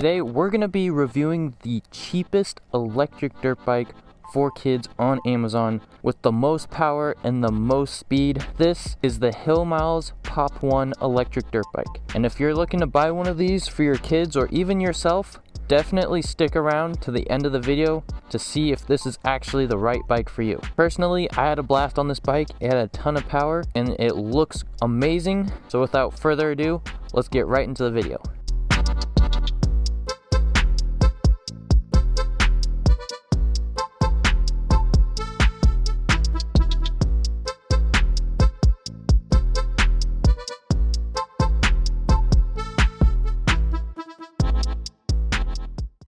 Today we're going to be reviewing the cheapest electric dirt bike for kids on Amazon with the most power and the most speed. This is the Hillmiles pop1 electric dirt bike. And if you're looking to buy one of these for your kids or even yourself, definitely stick around to the end of the video to see if this is actually the right bike for you. Personally, I had a blast on this bike. It had a ton of power and it looks amazing. So without further ado, let's get right into the video.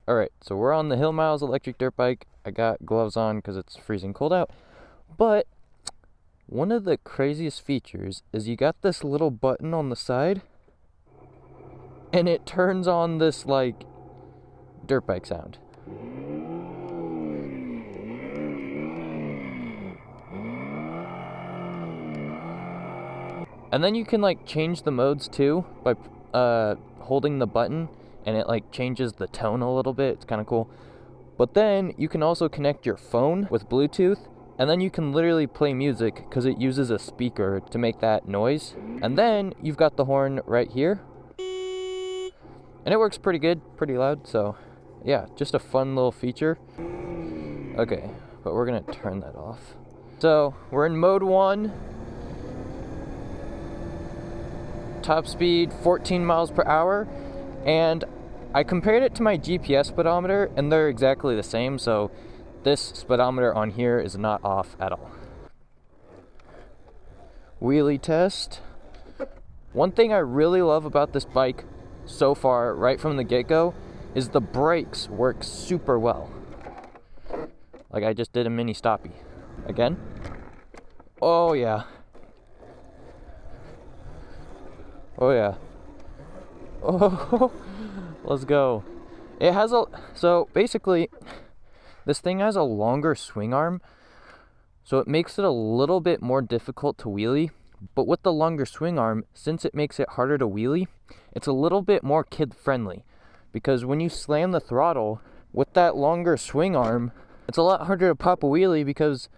Alright, so we're on the Hillmiles electric dirt bike. I got gloves on because it's freezing cold out. But one of the craziest features is you got this little button on the side and it turns on this like dirt bike sound. And then you can like change the modes too by holding the button. And it like changes the tone a little bit. It's kind of cool. But then you can also connect your phone with Bluetooth, and then you can literally play music because it uses a speaker to make that noise. And then you've got the horn right here, and it works pretty good, pretty loud. So yeah, just a fun little feature. Okay, but we're gonna turn that off. So we're in mode 1, top speed 14 miles per hour. And I compared it to my GPS speedometer, and they're exactly the same, so this speedometer on here is not off at all. Wheelie test. One thing I really love about this bike so far, right from the get-go, is the brakes work super well. Like I just did a mini stoppie. Again. Oh yeah. Oh yeah. Oh, let's go. It has so basically this thing has a longer swing arm, so it makes it a little bit more difficult to wheelie. But with the longer swing arm, since it makes it harder to wheelie, it's a little bit more kid friendly, because when you slam the throttle with that longer swing arm, it's a lot harder to pop a wheelie because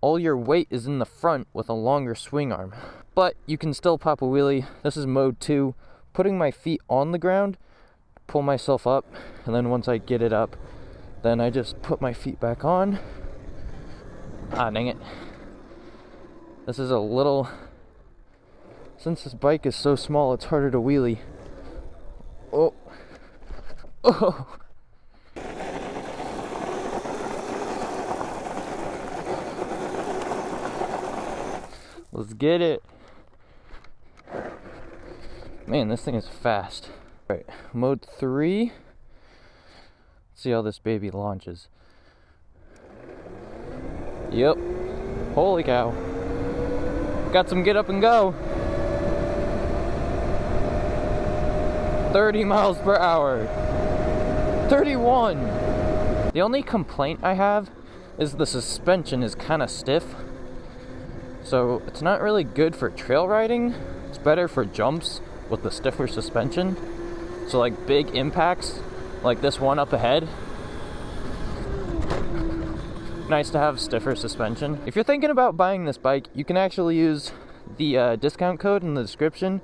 all your weight is in the front with a longer swing arm. But you can still pop a wheelie. This is mode 2. Putting my feet on the ground, pull myself up, and then once I get it up, then I just put my feet back on. Ah, dang it. This is a little, since this bike is so small, it's harder to wheelie. Oh. Oh. Let's get it. Man, this thing is fast. All right, mode 3. Let's see how this baby launches. Yep. Holy cow. Got some get up and go. 30 miles per hour. 31. The only complaint I have is the suspension is kind of stiff. So it's not really good for trail riding. It's better for jumps with the stiffer suspension. So like big impacts, like this one up ahead, nice to have stiffer suspension. If you're thinking about buying this bike, you can actually use the discount code in the description.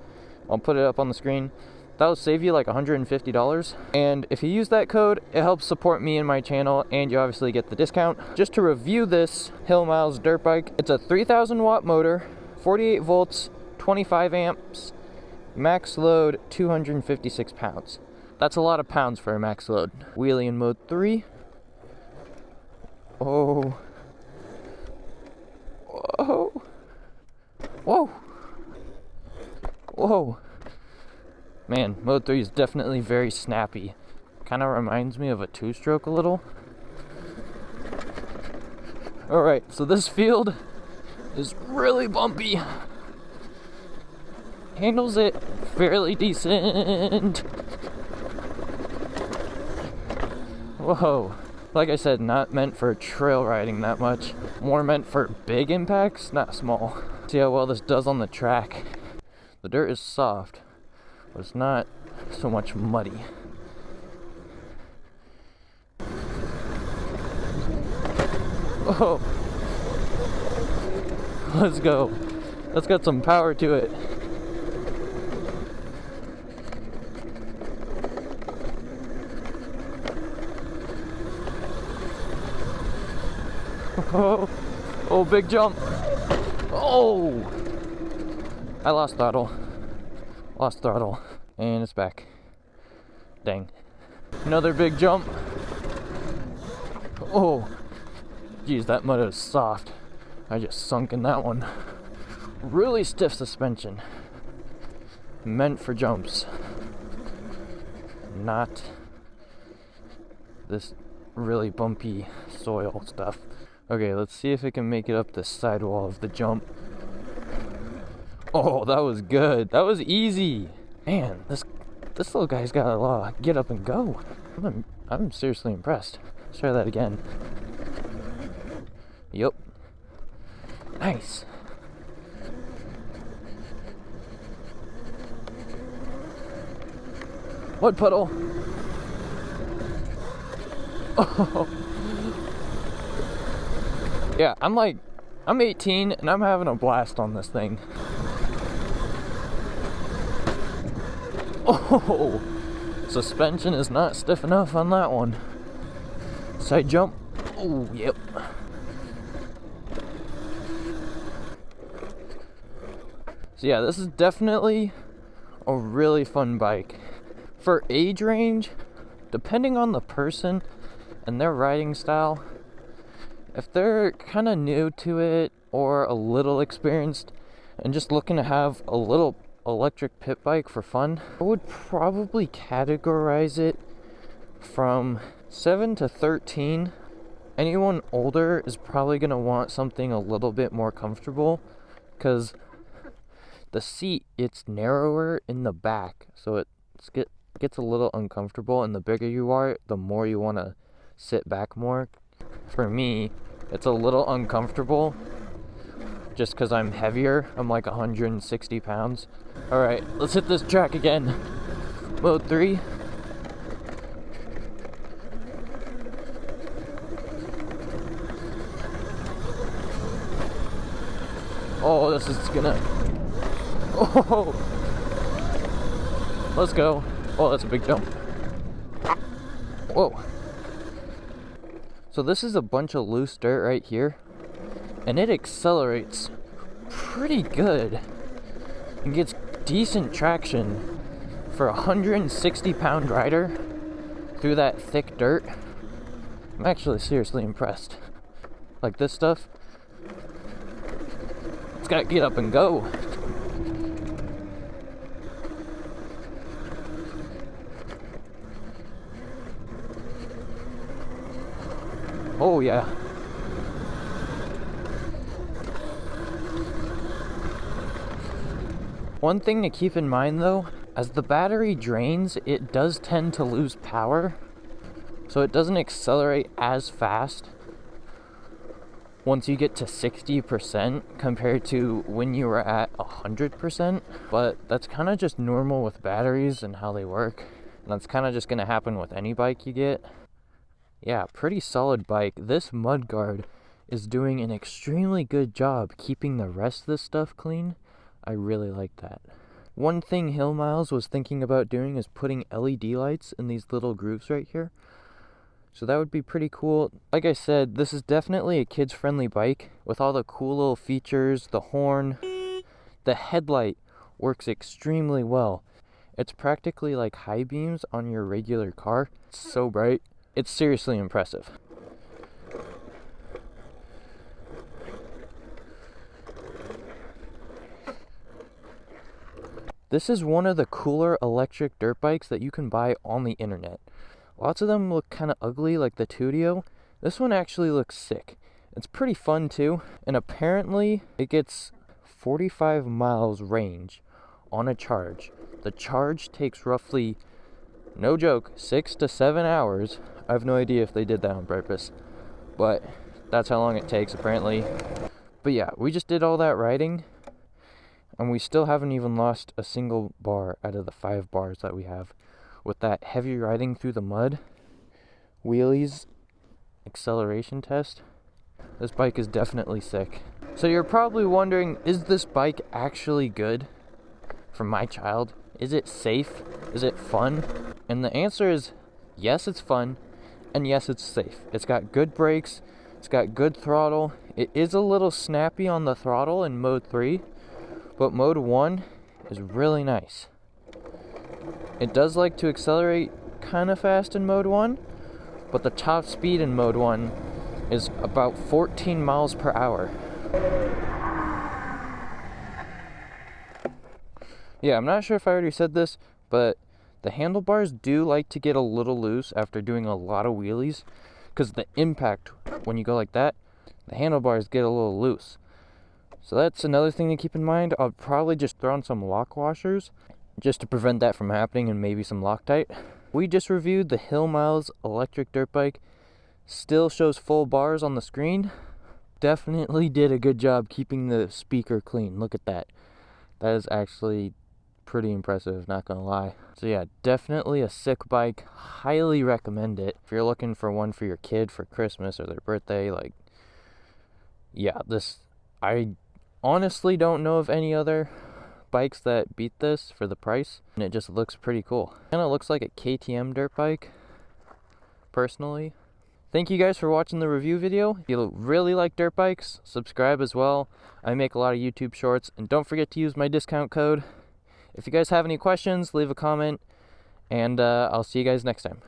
I'll put it up on the screen. That'll save you like $150. And if you use that code, it helps support me and my channel, and you obviously get the discount. Just to review this Hillmiles dirt bike, it's a 3,000 watt motor, 48 volts, 25 amps, max load 256 pounds. That's a lot of pounds for a max load. Wheelie in mode 3. Oh. Whoa. Whoa. Whoa. Man, mode 3 is definitely very snappy. Kind of reminds me of a 2-stroke a little. Alright, so this field is really bumpy. Handles it fairly decent. Whoa. Like I said, not meant for trail riding that much. More meant for big impacts, not small. See how well this does on the track. The dirt is soft, but it's not so much muddy. Oh, let's go. Let's get some power to it. Oh, oh, big jump. Oh, I lost throttle. Lost throttle. And it's back. Dang. Another big jump. Oh, geez, that mud is soft. I just sunk in that one. Really stiff suspension. Meant for jumps. Not this really bumpy soil stuff. Okay, let's see if it can make it up the sidewall of the jump. Oh, that was good. That was easy. Man, this little guy's got a lot of get up and go. I'm seriously impressed. Let's try that again. Yup. Nice. What puddle? Oh. Yeah, I'm 18 and I'm having a blast on this thing. Oh, suspension is not stiff enough on that one. Side jump. Oh, yep. So yeah, this is definitely a really fun bike. For age range, depending on the person and their riding style, if they're kind of new to it or a little experienced and just looking to have a little electric pit bike for fun, I would probably categorize it from 7 to 13. Anyone older is probably going to want something a little bit more comfortable because the seat, it's narrower in the back, so it gets a little uncomfortable, and the bigger you are, the more you want to sit back more. For me, it's a little uncomfortable just because I'm heavier. I'm like 160 pounds. Alright, let's hit this track again. Mode 3. Oh, this is gonna... Oh! Let's go. Oh, that's a big jump. Whoa. So this is a bunch of loose dirt right here, and it accelerates pretty good and gets decent traction for a 160-pound rider through that thick dirt. I'm actually seriously impressed. Like this stuff, it's got to get up and go. Oh yeah. One thing to keep in mind though, as the battery drains, it does tend to lose power, so it doesn't accelerate as fast once you get to 60% compared to when you were at 100%, but that's kind of just normal with batteries and how they work, and that's kind of just going to happen with any bike you get. Yeah, pretty solid bike. This mudguard is doing an extremely good job keeping the rest of this stuff clean. I really like that. One thing Hillmiles was thinking about doing is putting LED lights in these little grooves right here. So that would be pretty cool. Like I said, this is definitely a kids-friendly bike with all the cool little features, the horn. The headlight works extremely well. It's practically like high beams on your regular car. It's so bright. It's seriously impressive. This is one of the cooler electric dirt bikes that you can buy on the internet. Lots of them look kind of ugly, like the Tudio. This one actually looks sick. It's pretty fun too, and apparently it gets 45 miles range on a charge. The charge takes roughly, no joke, 6 to 7 hours. I have no idea if they did that on purpose, but that's how long it takes apparently. But yeah, we just did all that riding, and we still haven't even lost a single bar out of the 5 bars that we have. with that heavy riding through the mud, wheelies, acceleration test, this bike is definitely sick. So you're probably wondering, is this bike actually good for my child? Is it safe? Is it fun? And the answer is yes, it's fun, and yes, it's safe. It's got good brakes, it's got good throttle. It is a little snappy on the throttle in mode 3, but mode 1 is really nice. It does like to accelerate kind of fast in mode 1, but the top speed in mode 1 is about 14 miles per hour. Yeah, I'm not sure if I already said this, but the handlebars do like to get a little loose after doing a lot of wheelies, because the impact when you go like that, the handlebars get a little loose. So that's another thing to keep in mind. I'll probably just throw on some lock washers just to prevent that from happening, and maybe some Loctite. We just reviewed the Hillmiles electric dirt bike. Still shows full bars on the screen. Definitely did a good job keeping the speaker clean. Look at that. That is actually pretty impressive, not gonna lie. So yeah, definitely a sick bike. Highly recommend it if you're looking for one for your kid for Christmas or their birthday. Like, yeah, this, I honestly don't know of any other bikes that beat this for the price, and it just looks pretty cool. Kind of looks like a KTM dirt bike, personally. Thank you guys for watching the review video. If you really like dirt bikes, subscribe as well. I make a lot of YouTube shorts, and don't forget to use my discount code. If you guys have any questions, leave a comment, and I'll see you guys next time.